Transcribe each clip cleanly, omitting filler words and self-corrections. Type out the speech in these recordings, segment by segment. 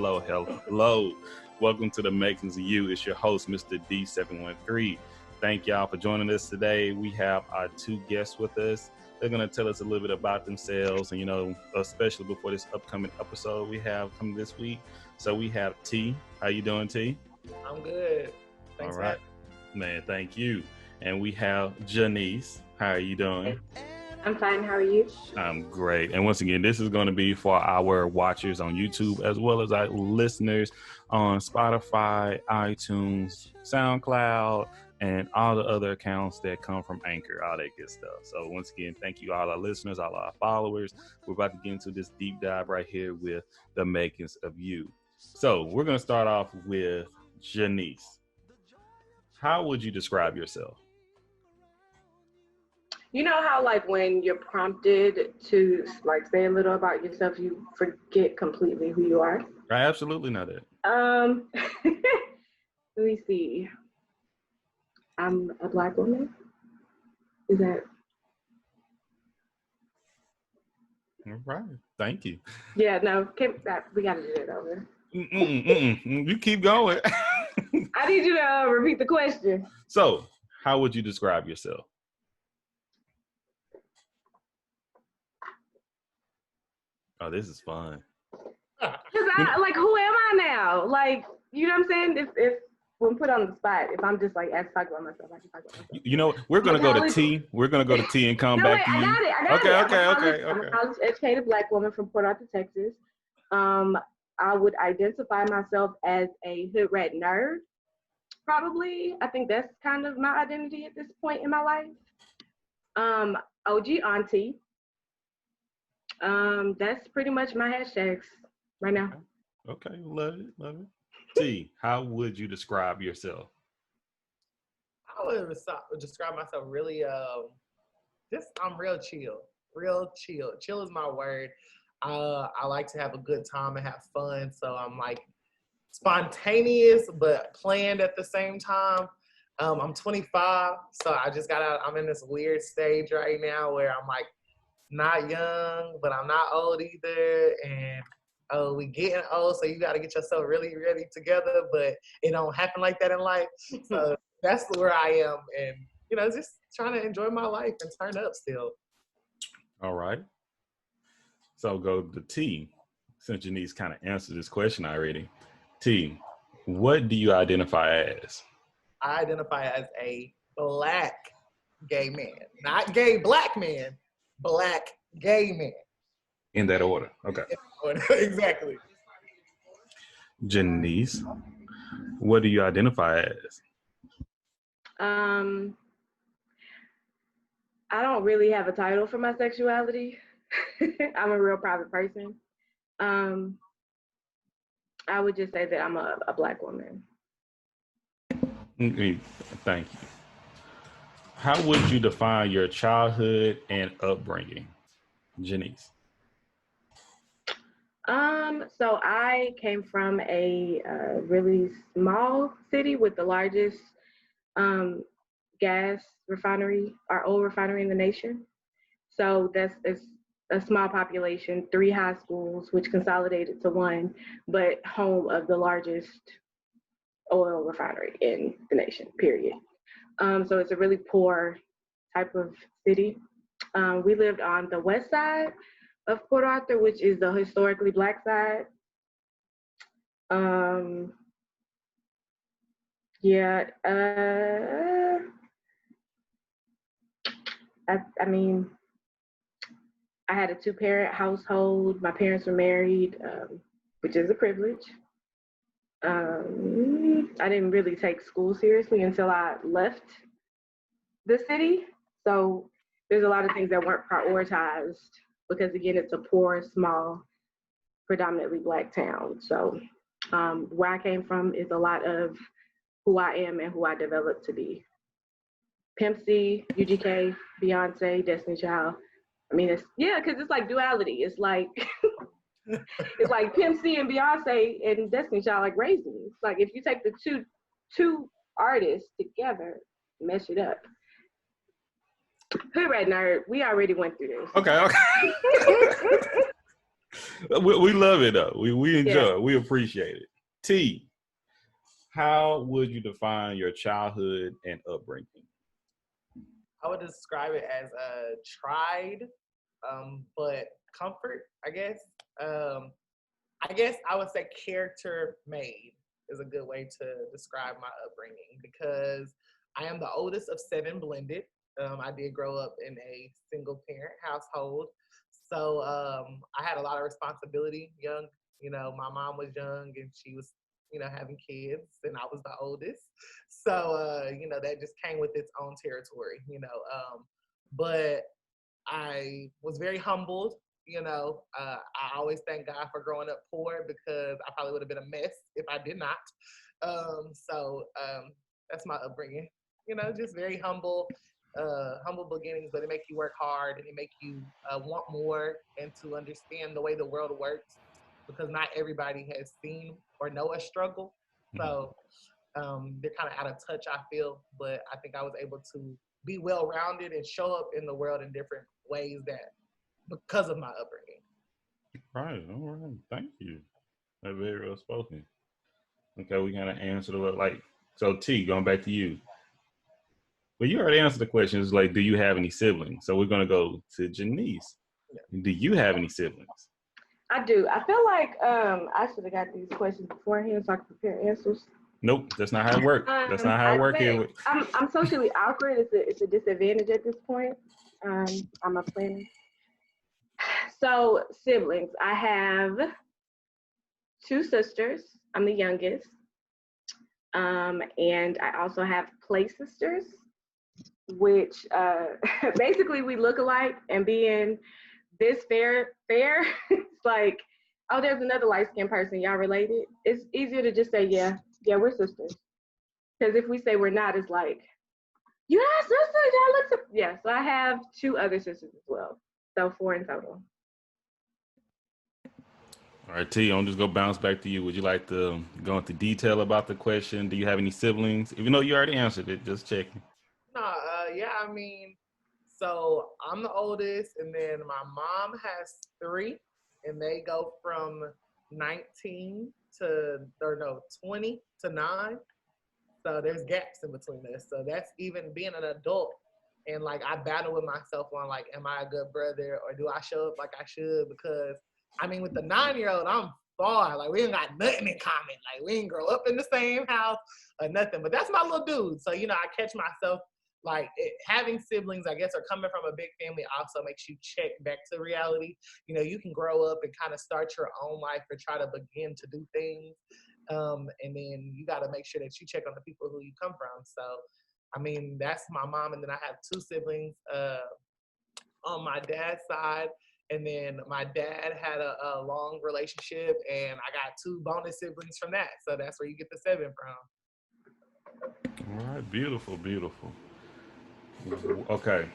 hello. Welcome to the Makings of You. It's your host, Mr. D713. Thank y'all for joining us today. We have our two guests with us. They're going to tell us a little bit about themselves and, especially before this upcoming episode we have coming this week. So we have Tee. How you doing, Tee? I'm good. Thanks. All right. Man, thank you. And we have Jeanice. How are you doing? I'm fine. How are you? I'm great. And once again, this is going to be for our watchers on YouTube as well as our listeners on Spotify, iTunes, SoundCloud, and all the other accounts that come from Anchor, all that good stuff. So once again, thank you all our listeners, all our followers. We're about to get into this deep dive right here with the Makings of You. So we're going to start off with Jeanice. How would you describe yourself? You know how when you're prompted to say a little about yourself, you forget completely who you are? I absolutely know that. Let me see. I'm a Black woman. Is that? All right. Thank you. Yeah, no, we got to do that over. You keep going. I need you to repeat the question. So, how would you describe yourself? Oh, this is fun. Because who am I now? You know what I'm saying? If when put on the spot, if I'm just asked to talk about myself, I can talk about myself. We're gonna go to Tee. We're gonna go to Tee and come back to you. I got it. I'm a college-educated Black woman from Port Arthur, Texas. I would identify myself as a hood rat nerd. Probably, I think that's kind of my identity at this point in my life. OG auntie. That's pretty much my hashtags right now. Okay, love it. Tee, how would you describe yourself? I would describe myself really, I'm real chill. Chill is my word. I like to have a good time and have fun. So I'm spontaneous, but planned at the same time. I'm 25, so I just got out. I'm in this weird stage right now where I'm not young, but I'm not old either. And we getting old, so you got to get yourself really ready together, but it don't happen like that in life. So that's where I am. And, just trying to enjoy my life and turn up still. All right. So go to Tee, since Jeanice kind of answered this question already. Tee, what do you identify as? I identify as a Black gay man, not gay Black man. Black gay man. In that order. Okay. Exactly. Jeanice, what do you identify as? I don't really have a title for my sexuality. I'm a real private person. I would just say that I'm a Black woman. Thank you. How would you define your childhood and upbringing, Jeanice? So I came from a really small city with the largest gas refinery, our oil refinery in the nation. So it's a small population, 3 high schools, which consolidated to 1, but home of the largest oil refinery in the nation, period. So it's a really poor type of city. We lived on the west side of Port Arthur, which is the historically Black side. I had a 2-parent household. My parents were married, which is a privilege. I didn't really take school seriously until I left the city. So there's a lot of things that weren't prioritized because, again, it's a poor, small, predominantly Black town. So where I came from is a lot of who I am and who I developed to be. Pimp C, UGK, Beyonce, Destiny Child. Because it's duality. It's it's like Pimp C and Beyonce and Destiny Child raisins. If you take the two artists together, mess it up. Hood rat nerd, we already went through this. Okay. We love it though. We enjoy Yeah. it. We appreciate it. T, how would you define your childhood and upbringing? I would describe it as tried, but comfort, I guess. I guess I would say character made is a good way to describe my upbringing because I am the oldest of 7 blended. I did grow up in a single parent household. So I had a lot of responsibility young. You know, my mom was young and she was, having kids and I was the oldest. So, that just came with its own territory. But I was very humbled. I always thank God for growing up poor because I probably would have been a mess if I did not. So that's my upbringing. Just very humble beginnings, but it make you work hard and it make you want more and to understand the way the world works because not everybody has seen or know a struggle. So they're kind of out of touch, I feel, but I think I was able to be well-rounded and show up in the world in different ways that because of my upbringing. Right. All right. Thank you. That's very well spoken. Okay, we kind of answered it like so. T, going back to you. Well, you already answered the question. It's like, do you have any siblings? So we're gonna go to Jeanice. Yeah. Do you have any siblings? I do. I feel like I should have got these questions beforehand so I could prepare answers. Nope, that's not how it works. That's not how it I works think here. I'm socially awkward. It's a disadvantage at this point. I'm a planner. So siblings. I have 2 sisters. I'm the youngest. And I also have play sisters, which basically we look alike. And being this fair, it's like, oh, there's another light-skinned person. Y'all related? It's easier to just say, yeah, we're sisters. Because if we say we're not, it's like, you have sisters? Y'all look so. Yeah, so I have 2 other sisters as well. So 4 in total. All right, T, I'm just gonna bounce back to you. Would you like to go into detail about the question? Do you have any siblings? Even though you already answered it, just checking. No, yeah, I mean, so I'm the oldest, and then my mom has 3, and they go from 19 to, or no, 20 to 9. So there's gaps in between us. So that's even being an adult. And like I battle with myself on like, am I a good brother or do I show up like I should? Because I mean, with the 9-year-old, I'm far. Like we ain't got nothing in common. Like we ain't grow up in the same house or nothing. But that's my little dude. So I catch myself like having siblings, I guess, or coming from a big family also makes you check back to reality. You can grow up and kind of start your own life or try to begin to do things. And then you got to make sure that you check on the people who you come from. So, I mean, that's my mom. And then I have 2 siblings on my dad's side. And then my dad had a long relationship, and I got 2 bonus siblings from that. So that's where you get the 7 from. All right, beautiful, beautiful. Okay,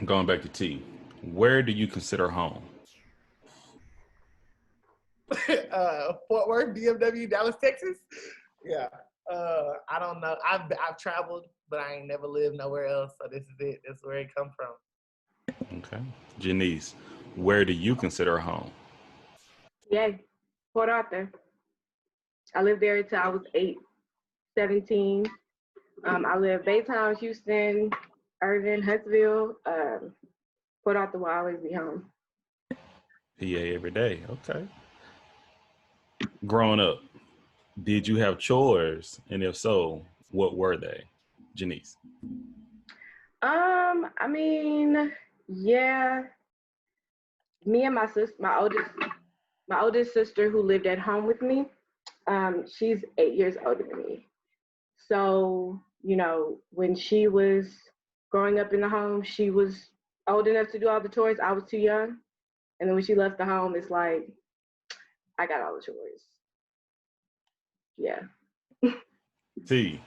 going back to T. Where do you consider home? Fort Worth, DFW, Dallas, Texas. Yeah. I don't know. I've traveled, but I ain't never lived nowhere else. So this is it. This is where it come from. Okay. Jeanice, where do you consider home? Yeah, Port Arthur. I lived there until I was 17. I lived Baytown, Houston, Irving, Huntsville. Port Arthur will always be home. PA every day. Okay. Growing up, did you have chores? And if so, what were they? Jeanice. I mean, yeah. Me and my sister, my oldest sister who lived at home with me, she's 8 years older than me. So, when she was growing up in the home, she was old enough to do all the chores. I was too young. And then when she left the home, it's like, I got all the chores. Yeah. T,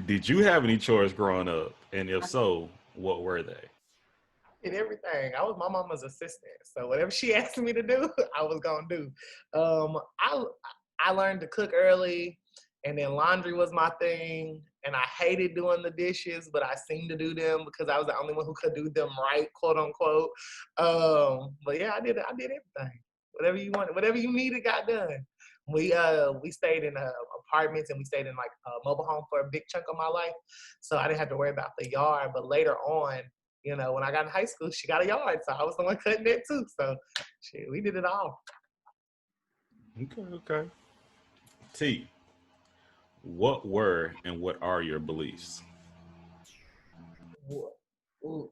did you have any chores growing up? And if so, what were they? Did everything. I was my mama's assistant, so whatever she asked me to do, I was gonna do. I learned to cook early, and then laundry was my thing. And I hated doing the dishes, but I seemed to do them because I was the only one who could do them right, quote unquote. But yeah, I did everything. Whatever you want, whatever you needed got done. We stayed in apartments, and we stayed in like a mobile home for a big chunk of my life, so I didn't have to worry about the yard. But later on, when I got in high school, she got a yard, so I was the one cutting it too. So shit, we did it all. Okay. T, what were and what are your beliefs? Ooh.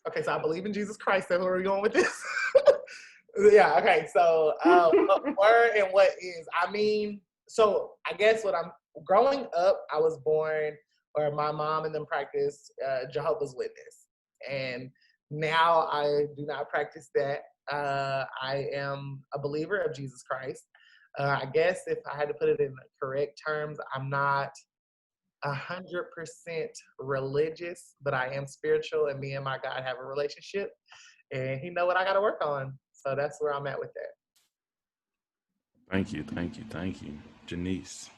Okay, so I believe in Jesus Christ. So where are we going with this? Yeah. Okay. So what were and what is? I mean, so I guess what I'm growing up, I was born, or my mom and them practiced Jehovah's Witness, and now I do not practice that. I am a believer of Jesus Christ. I guess if I had to put it in correct terms, I'm not 100% religious, but I am spiritual, and me and my God have a relationship, and He know what I got to work on. So that's where I'm at with that. Thank you. Jeanice,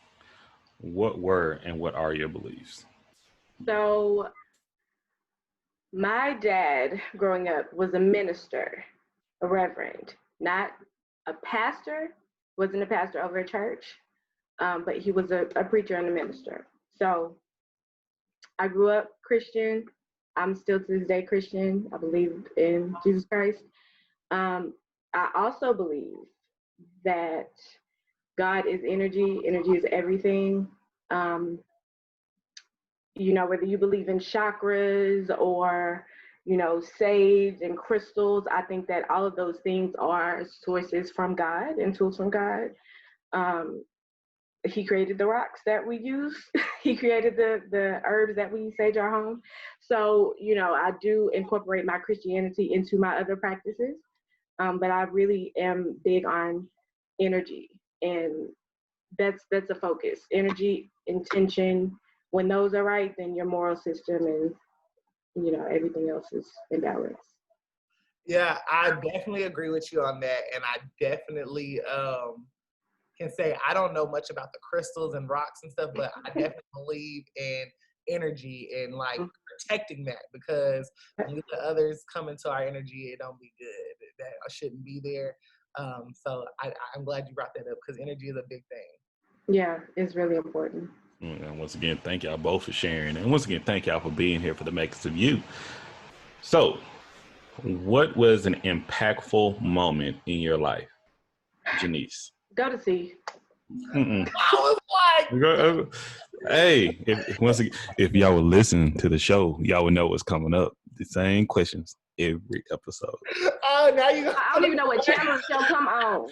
what were and what are your beliefs? So my dad growing up was a minister, a reverend, not a pastor, wasn't a pastor over a church, but he was a preacher and a minister. So I grew up Christian. I'm still to this day Christian. I believe in Jesus Christ. I also believe that God is energy. Energy is everything. Whether you believe in chakras or, sage and crystals, I think that all of those things are sources from God and tools from God. He created the rocks that we use. He created the herbs that we sage our home. So, I do incorporate my Christianity into my other practices. But I really am big on energy, and that's a focus. Energy, intention. When those are right, then your moral system and everything else is in balance. Yeah, I definitely agree with you on that, and I definitely can say I don't know much about the crystals and rocks and stuff, but I definitely believe in energy and like protecting that, because when we let others come into our energy, it don't be good. That I shouldn't be there. So I'm glad you brought that up, because energy is a big thing. Yeah, it's really important. And once again, thank y'all both for sharing. And once again, thank y'all for being here for the Makers of You. So, what was an impactful moment in your life, Jeanice? Go to see. I was like, hey, if y'all would listen to the show, y'all would know what's coming up. The same questions every episode. Oh, now you. I don't even know what channel the show come on.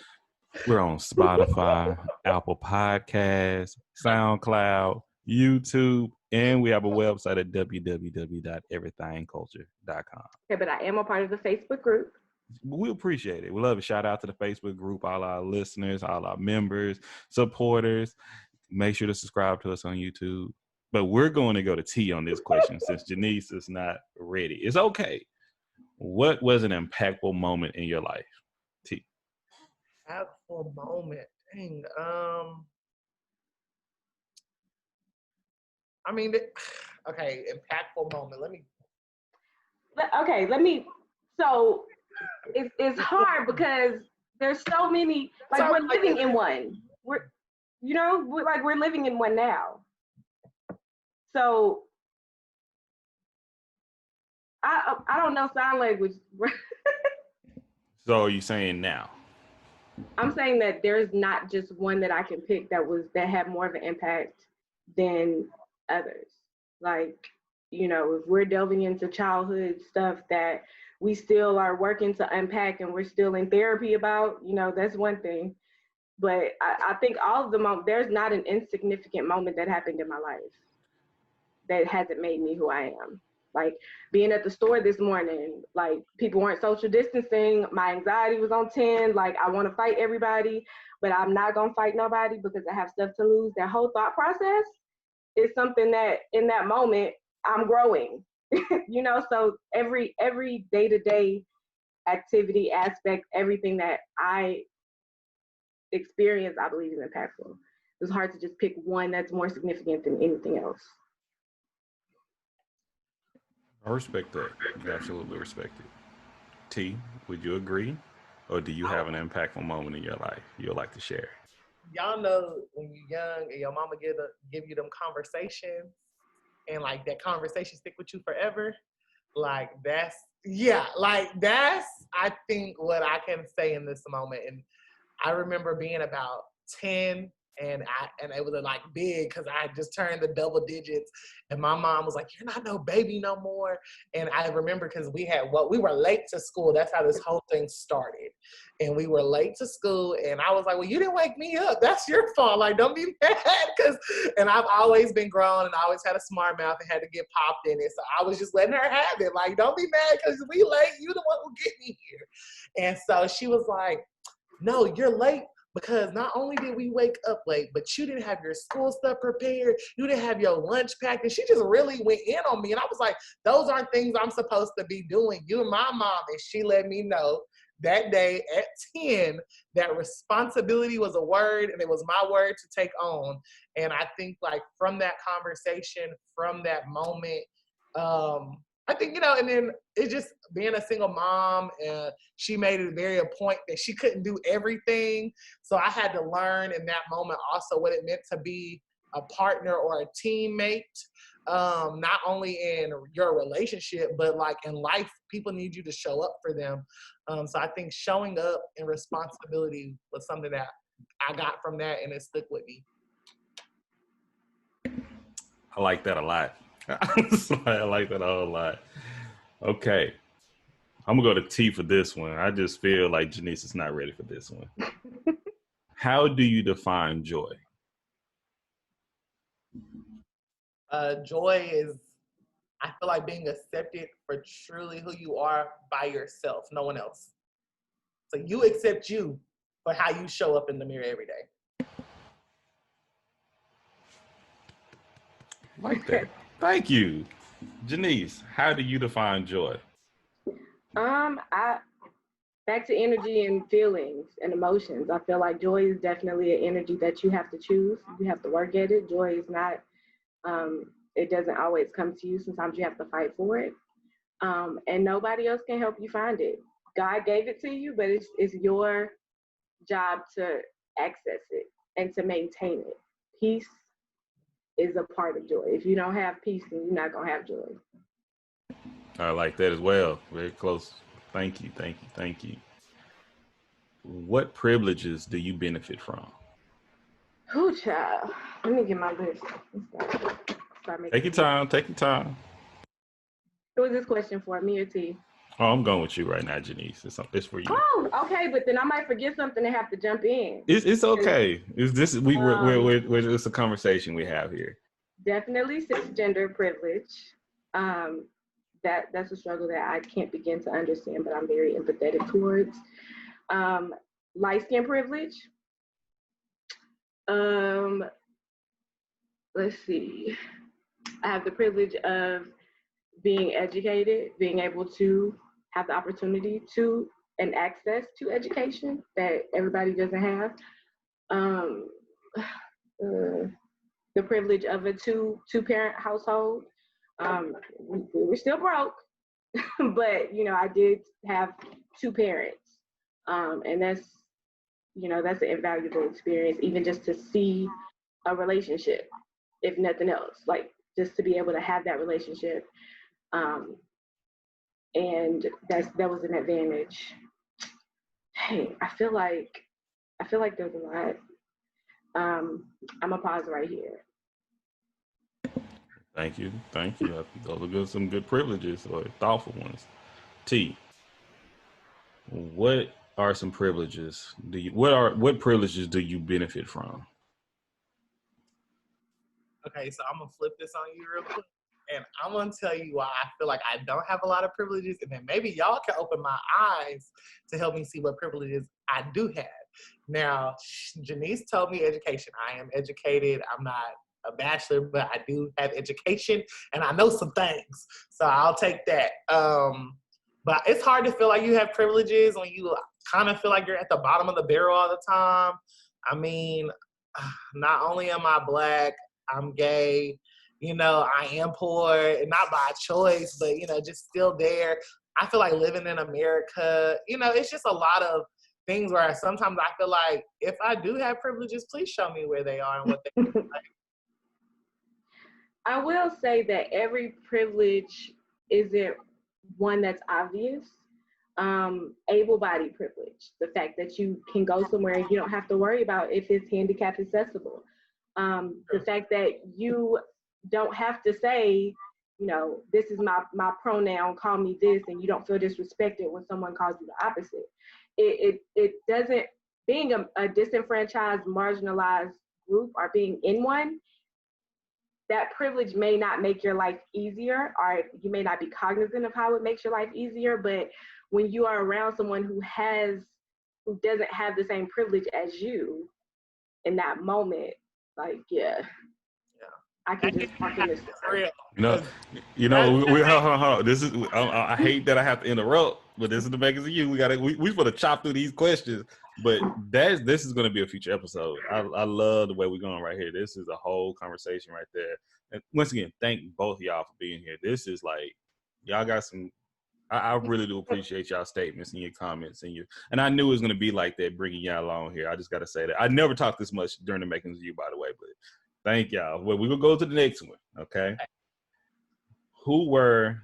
We're on Spotify, Apple Podcasts, SoundCloud, YouTube, and we have a website at www.everythingculture.com. Okay, but I am a part of the Facebook group. We appreciate it. We love it. Shout out to the Facebook group, all our listeners, all our members, supporters. Make sure to subscribe to us on YouTube. But we're going to go to T on this question since Jeanice is not ready. It's okay. What was an impactful moment in your life, T? Impactful moment. Dang. I mean, okay, impactful moment. Let me. So it's hard because there's so many. Like we're living in one. We're living in one now. So I don't know sign language. So are you saying now? I'm saying that there's not just one that I can pick that had more of an impact than others. Like, if we're delving into childhood stuff that we still are working to unpack and we're still in therapy about, that's one thing. But I think all of the moments, there's not an insignificant moment that happened in my life that hasn't made me who I am. Like being at the store this morning, like people weren't social distancing. My anxiety was on 10. Like I want to fight everybody, but I'm not going to fight nobody because I have stuff to lose. That whole thought process is something that in that moment I'm growing, so every day-to-day activity aspect, everything that I experience, I believe is impactful. It's hard to just pick one that's more significant than anything else. I respect that. You absolutely respect it. T, would you agree? Or do you have an impactful moment in your life you'd like to share? Y'all know when you're young and your mama give you them conversations, and like that conversation stick with you forever. Like that's I think what I can say in this moment. And I remember being about 10, and it was like big because I had just turned the double digits, and my mom was like, "You're not no baby no more." And I remember because we were late to school. That's how this whole thing started. And we were late to school, and I was like, "Well, you didn't wake me up. That's your fault. Like, don't be mad." And I've always been grown, and I always had a smart mouth and had to get popped in it. So I was just letting her have it. Like, don't be mad because we late. You the one who get me here. And so she was like, "No, you're late because not only did we wake up late, but you didn't have your school stuff prepared. You didn't have your lunch packed." And she just really went in on me. And I was like, those aren't things I'm supposed to be doing. You and my mom. And she let me know that day at 10 that responsibility was a word, and it was my word to take on. And I think like from that conversation, from that moment, I think, and then it's just being a single mom, she made it very a point that she couldn't do everything. So I had to learn in that moment also what it meant to be a partner or a teammate, not only in your relationship, but like in life, people need you to show up for them. So I think showing up and responsibility was something that I got from that, and it stuck with me. I like that a lot. I like that a whole lot. Okay. I'm going to go to T for this one. I just feel like Jeanice is not ready for this one. How do you define joy? Joy is, I feel like, being accepted for truly who you are by yourself, no one else. So you accept you for how you show up in the mirror every day. Like that. Thank you. Jeanice, how do you define joy? I back to energy and feelings and emotions. I feel like joy is definitely an energy that you have to choose. You have to work at it. Joy is not, it doesn't always come to you. Sometimes you have to fight for it. And nobody else can help you find it. God gave it to you, but it's your job to access it and to maintain it. Peace is a part of joy. If you don't have peace, then you're not going to have joy. I like that as well. Very close. Thank you. Thank you. Thank you. What privileges do you benefit from? Ooh, child. Let me get my list. Take your time. Take your time. Who is this question for, me or T? Oh, I'm going with you right now, Jeanice. It's for you. Oh, okay, but then I might forget something and have to jump in. It's okay. It's a conversation we have here. Definitely cisgender privilege. That's a struggle that I can't begin to understand, but I'm very empathetic towards. Light skin privilege. Let's see. I have the privilege of being educated, being able to have the opportunity to and access to education that everybody doesn't have. The privilege of a two-parent household. We were still broke, but I did have two parents, and that's an invaluable experience, even just to see a relationship, if nothing else, like just to be able to have that relationship, and that was an advantage. Hey, I feel like there's a lot. I'm gonna pause right here. Thank you. Thank you. Those are some good privileges or thoughtful ones. T, what are some privileges? What privileges do you benefit from? Okay, so I'm gonna flip this on you real quick, and I'm gonna tell you why I feel like I don't have a lot of privileges, and then maybe y'all can open my eyes to help me see what privileges I do have. Now, Jeanice told me education. I am educated. I'm not a bachelor, but I do have education, and I know some things, so I'll take that. But it's hard to feel like you have privileges when you kind of feel like you're at the bottom of the barrel all the time. I mean, not only am I Black, I'm gay, I am poor, not by choice, but, just still there. I feel like living in America, you know, it's just a lot of things where sometimes I feel like if I do have privileges, please show me where they are and what they look like. I will say that every privilege isn't one that's obvious. Able-bodied privilege, the fact that you can go somewhere and you don't have to worry about if it's handicap accessible. The fact that you don't have to say, you know, this is my pronoun, call me this, and you don't feel disrespected when someone calls you the opposite. It doesn't, being a disenfranchised, marginalized group or being in one, that privilege may not make your life easier, or you may not be cognizant of how it makes your life easier, but when you are around someone who doesn't have the same privilege as you in that moment, like, yeah. I can just walk in this. No, you know, hold on. This is, I hate that I have to interrupt, but this is the makers of you. We supposed to chop through these questions, but this is going to be a future episode. I love the way we're going right here. This is a whole conversation right there. And once again, thank both of y'all for being here. This is like, y'all got some, I really do appreciate y'all statements and your comments and I knew it was going to be like that, bringing y'all along here. I just got to say that. I never talked this much during the makings of you, by the way, but thank y'all. Well, we're going to go to the next one, okay? Who were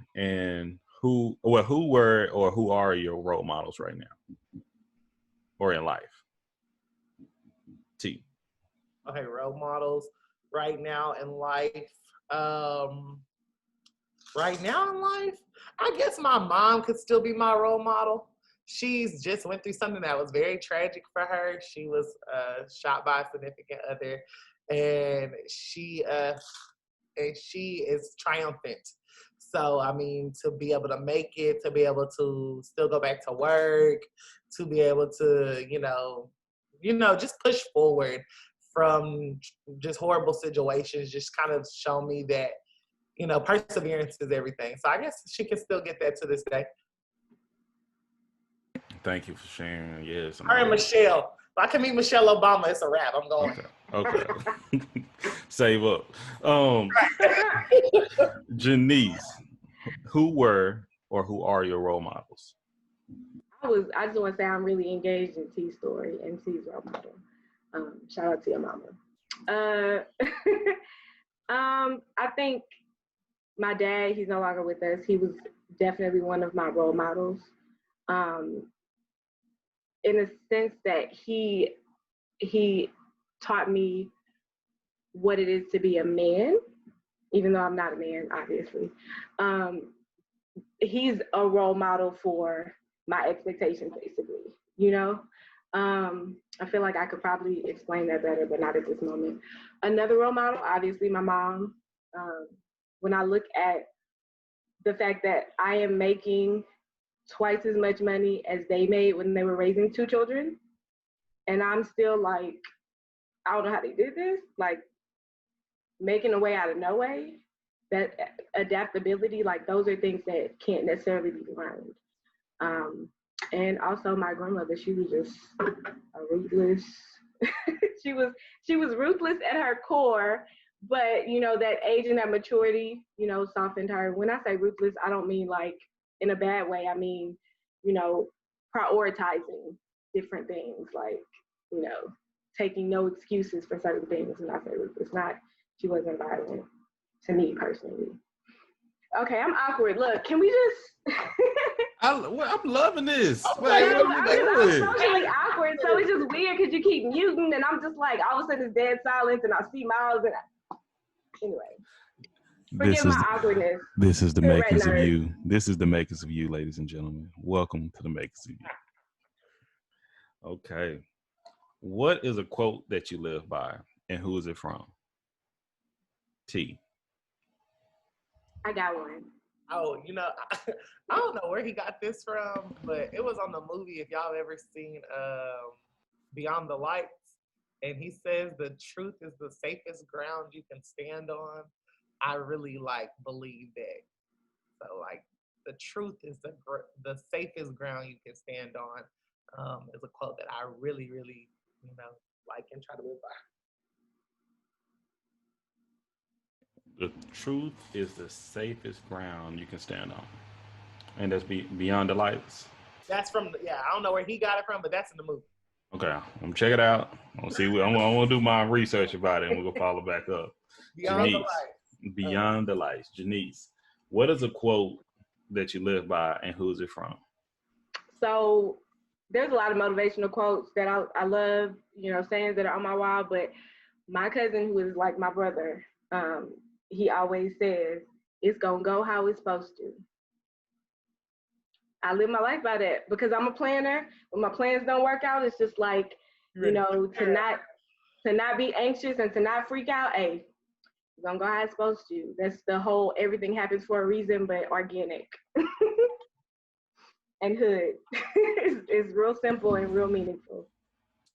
or who are your role models right now or in life? T. Okay, role models right now in life. Right now in life, I guess my mom could still be my role model. She's just went through something that was very tragic for her. She was shot by a significant other, and she is triumphant. So, I mean, to be able to make it, to be able to still go back to work, to be able to, you know, just push forward from just horrible situations, just kind of show me that, you know, perseverance is everything. So I guess she can still get that to this day. Thank you for sharing. Yes. Her and Michelle. If I can meet Michelle Obama, it's a wrap. I'm going. Okay. Save up. Jeanice, who were or who are your role models? I just want to say I'm really engaged in T's story and T's role model. Shout out to your mama. I think my dad, he's no longer with us. He was definitely one of my role models. In a sense that he taught me what it is to be a man, even though I'm not a man, obviously. He's a role model for my expectations, basically, you know? I feel like I could probably explain that better, but not at this moment. Another role model, obviously my mom. When I look at the fact that I am making twice as much money as they made when they were raising 2 children, and I'm still like, I don't know how they did this, like making a way out of no way, that adaptability, like those are things that can't necessarily be learned. And also my grandmother, she was just a ruthless, she was ruthless at her core, but you know, that age and that maturity, you know, softened her. When I say ruthless, I don't mean like in a bad way. I mean, you know, prioritizing different things, like, you know, taking no excuses for certain things. And I say ruthless, she wasn't violent to me personally. Okay, I'm awkward. Look, can we just... I'm loving this. I'm socially awkward, so it's just weird because you keep muting, and I'm just like, all of a sudden it's dead silence, and I see Miles, and anyway. Forgive my awkwardness. This is the makers of you. This is the makers of you, ladies and gentlemen. Welcome to the makers of you. Okay. What is a quote that you live by, and who is it from? T. I got one. Oh, you know, I don't know where he got this from, but it was on the movie, if y'all ever seen Beyond the Lights, and he says the truth is the safest ground you can stand on. I really believe that. So the truth is the safest ground you can stand on, is a quote that I really, really, you know, like and try to live by. The truth is the safest ground you can stand on. And that's Beyond the Lights. That's from I don't know where he got it from, but that's in the movie. Okay, I'm gonna check it out. I'm gonna see. I'm gonna do my research about it, and we'll follow back up. Beyond the Jeanice, Light. Beyond the Lights. Jeanice, what is a quote that you live by, and who's it from? So there's a lot of motivational quotes that I love, sayings that are on my wall, but my cousin, who is like my brother, he always says, it's gonna go how it's supposed to. I live my life by that because I'm a planner. When my plans don't work out, it's just like, to not be anxious and to not freak out. Hey, it's gonna go how it's supposed to. That's the whole everything happens for a reason, but organic. And hood. It's real simple and real meaningful.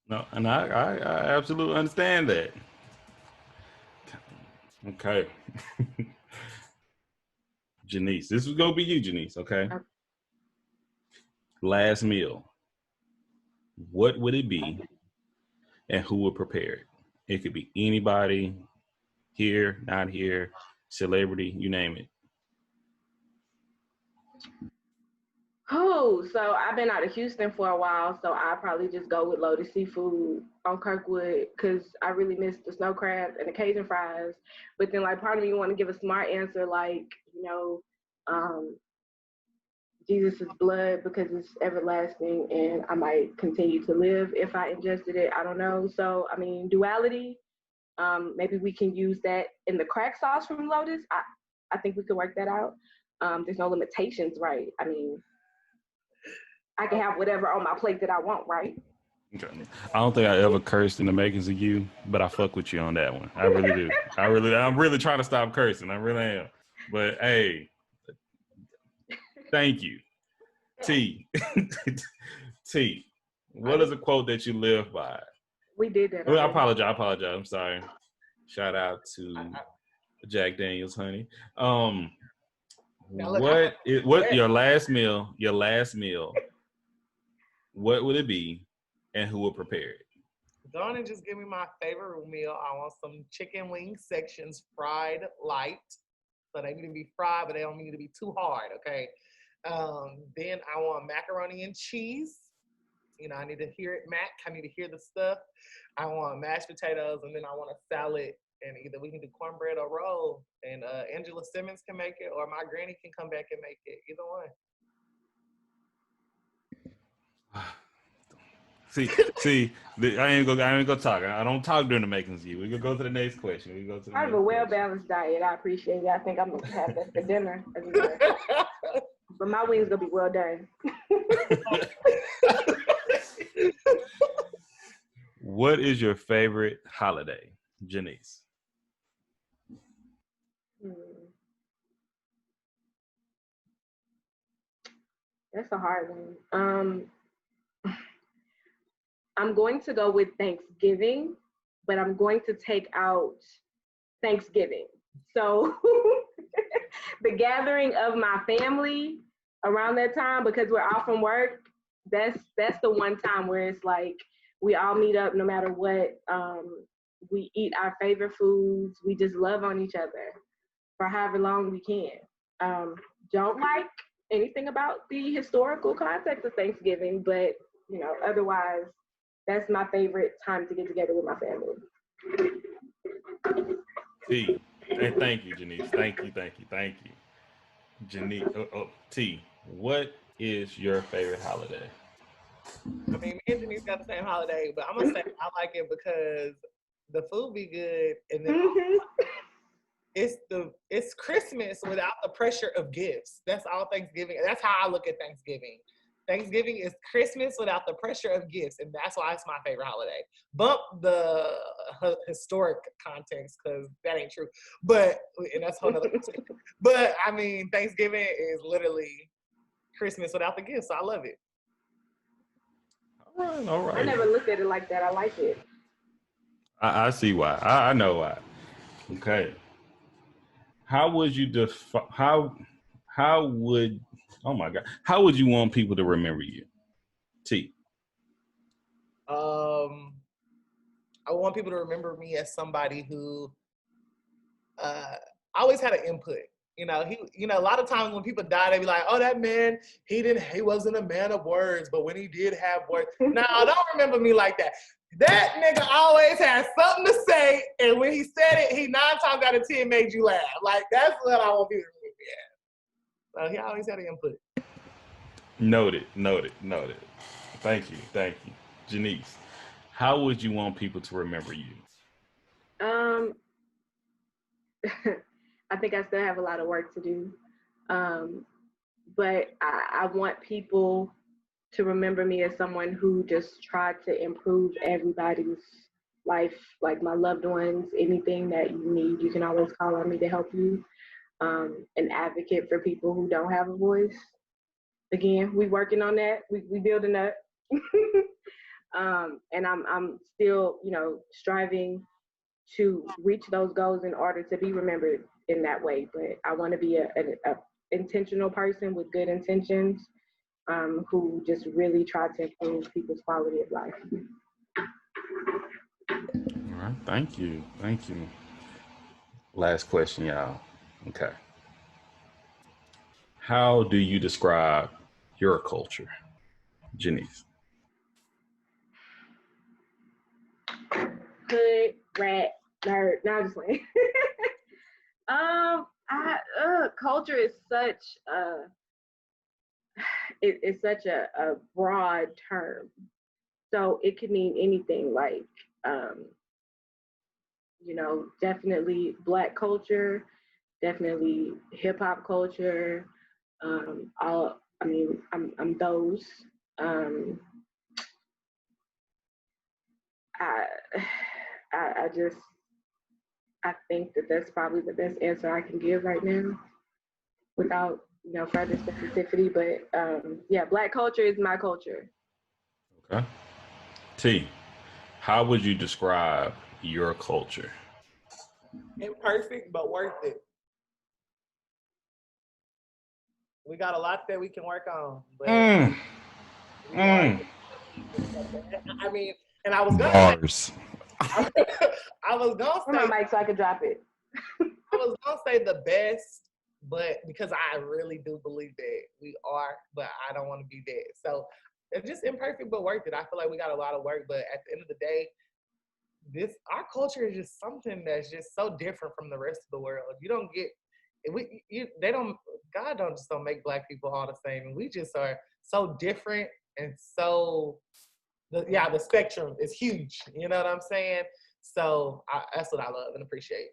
No, and I absolutely understand that. Okay. Jeanice, this is gonna be you, Jeanice, okay? Last meal. What would it be and who would prepare it? It could be anybody, here, not here, celebrity, you name it. Oh, so I've been out of Houston for a while, so I'll probably just go with Lotus Seafood on Kirkwood because I really miss the snow crabs and the Cajun fries. But then, like, part of me want to give a smart answer, like, Jesus' blood because it's everlasting and I might continue to live if I ingested it. I don't know. So, I mean, duality, maybe we can use that in the crack sauce from Lotus. I think we could work that out. There's no limitations, right? I mean, I can have whatever on my plate that I want, right? Okay. I don't think I ever cursed in the makings of you, but I fuck with you on that one. I really do. I'm really trying to stop cursing. I really am. But hey, thank you. T. T. What is a quote that you live by? We did that. Well, I apologize. I'm sorry. Shout out to Jack Daniels, honey. What your last meal? What would it be, and who would prepare it? Don't just give me my favorite meal. I want some chicken wing sections, fried light. So they need to be fried, but they don't need to be too hard, okay? Then I want macaroni and cheese. I need to hear it, Mac. I need to hear the stuff. I want mashed potatoes, and then I want a salad. And either we can do cornbread or roll. And Angela Simmons can make it, or my granny can come back and make it. Either one. See, I ain't gonna talk. I don't talk during the makings of you. We can go to the next question. I have a well-balanced diet. I appreciate it. I think I'm gonna have that for dinner. But my wings gonna be well done. What is your favorite holiday, Jeanice? That's a hard one. I'm going to go with Thanksgiving, but I'm going to take out Thanksgiving. So the gathering of my family around that time, because we're off from work, that's the one time where it's like we all meet up no matter what. We eat our favorite foods. We just love on each other for however long we can. Don't like anything about the historical context of Thanksgiving, but otherwise, that's my favorite time to get together with my family. T, and thank you, Jeanice. Thank you. Jeanice, T, what is your favorite holiday? I mean, me and Jeanice got the same holiday, but I'm gonna say I like it because the food be good, and then it's Christmas without the pressure of gifts. That's all Thanksgiving. That's how I look at Thanksgiving. Thanksgiving is Christmas without the pressure of gifts, and that's why it's my favorite holiday. Bump the historic context because that ain't true. And that's whole nother. But I mean, Thanksgiving is literally Christmas without the gifts. So I love it. All right. I never looked at it like that. I like it. I see why. I know why. Okay. How would you how would you want people to remember you? T. I want people to remember me as somebody who always had an input. A lot of times when people die, they be like, oh, that man, he wasn't a man of words, but when he did have words. Now, don't remember me like that. That nigga always had something to say, and when he said it, he 9 times out of 10 made you laugh. Like, that's what I want people to remember. Yeah. So he always had an input. Noted. Thank you. Jeanice, how would you want people to remember you? I think I still have a lot of work to do. But I want people to remember me as someone who just tried to improve everybody's life, like my loved ones. Anything that you need, you can always call on me to help you. An advocate for people who don't have a voice. Again, we working on that. We building up. And I'm still, striving to reach those goals in order to be remembered in that way. But I want to be a intentional person with good intentions, who just really try to improve people's quality of life. All right. Thank you. Last question, y'all. Okay. How do you describe your culture, Jeanice? Hood, rat, nerd. No, I'm just playing. Culture is such it's such a broad term. So it could mean anything, like, definitely Black culture, definitely hip hop culture. I'm those. I think that that's probably the best answer I can give right now, without further specificity. But Black culture is my culture. Okay. T, how would you describe your culture? Imperfect, but worth it. We got a lot that we can work on. But I mean, and I was gonna Bars. I was gonna say my mic so I could drop it. I was gonna say the best, but because I really do believe that we are, but I don't want to be that. So it's just imperfect but worth it. I feel like we got a lot of work, but at the end of the day, our culture is just something that's just so different from the rest of the world. You don't get God don't make Black people all the same, and we just are so different, and so the spectrum is huge. You know what I'm saying? So that's what I love and appreciate.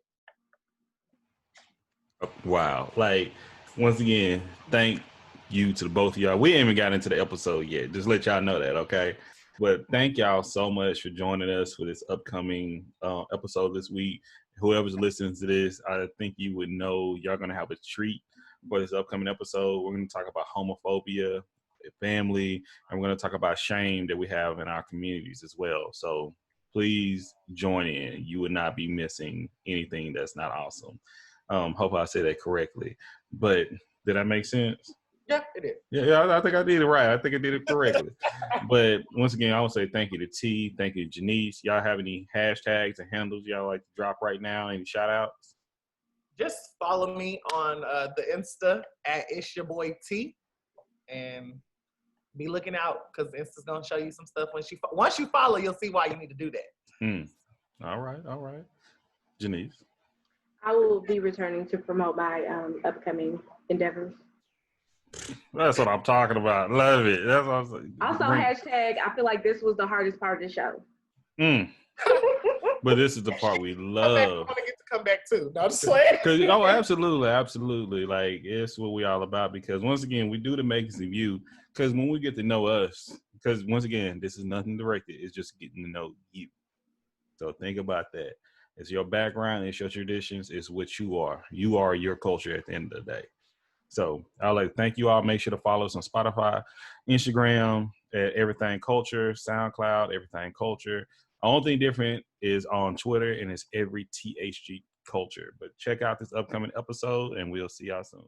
Wow. Like, once again, thank you to the both of y'all. We ain't even got into the episode yet. Just let y'all know that, okay? But thank y'all so much for joining us for this upcoming episode this week. Whoever's listening to this, I think you would know y'all going to have a treat for this upcoming episode. We're going to talk about homophobia, family, and we're going to talk about shame that we have in our communities as well. So please join in. You would not be missing anything that's not awesome. Hope I say that correctly. But did that make sense? Yeah, it did. Yeah, I think I did it right. I think I did it correctly. But once again, I want to say thank you to T. Thank you to Jeanice. Y'all have any hashtags and handles y'all like to drop right now? Any shout outs? Just follow me on the Insta at It's Your Boy T. And be looking out, because Insta's going to show you some stuff. Once you follow, you'll see why you need to do that. All right. Jeanice? I will be returning to promote my upcoming endeavors. That's what I'm talking about. Love it. That's what I'm saying. Also, hashtag, I feel like this was the hardest part of the show. But this is the part we love. I want to get to come back too. No, just playing. Oh, absolutely. Like, it's what we all about, because once again, we do the makings of you. Because when we get to know us, because once again, this is nothing directed. It's just getting to know you. So think about that. It's your background, it's your traditions, it's what you are. You are your culture at the end of the day. So I'd like to thank you all. Make sure to follow us on Spotify, Instagram, at Everything Culture, SoundCloud, Everything Culture. The only thing different is on Twitter, and it's every THG Culture. But check out this upcoming episode, and we'll see y'all soon.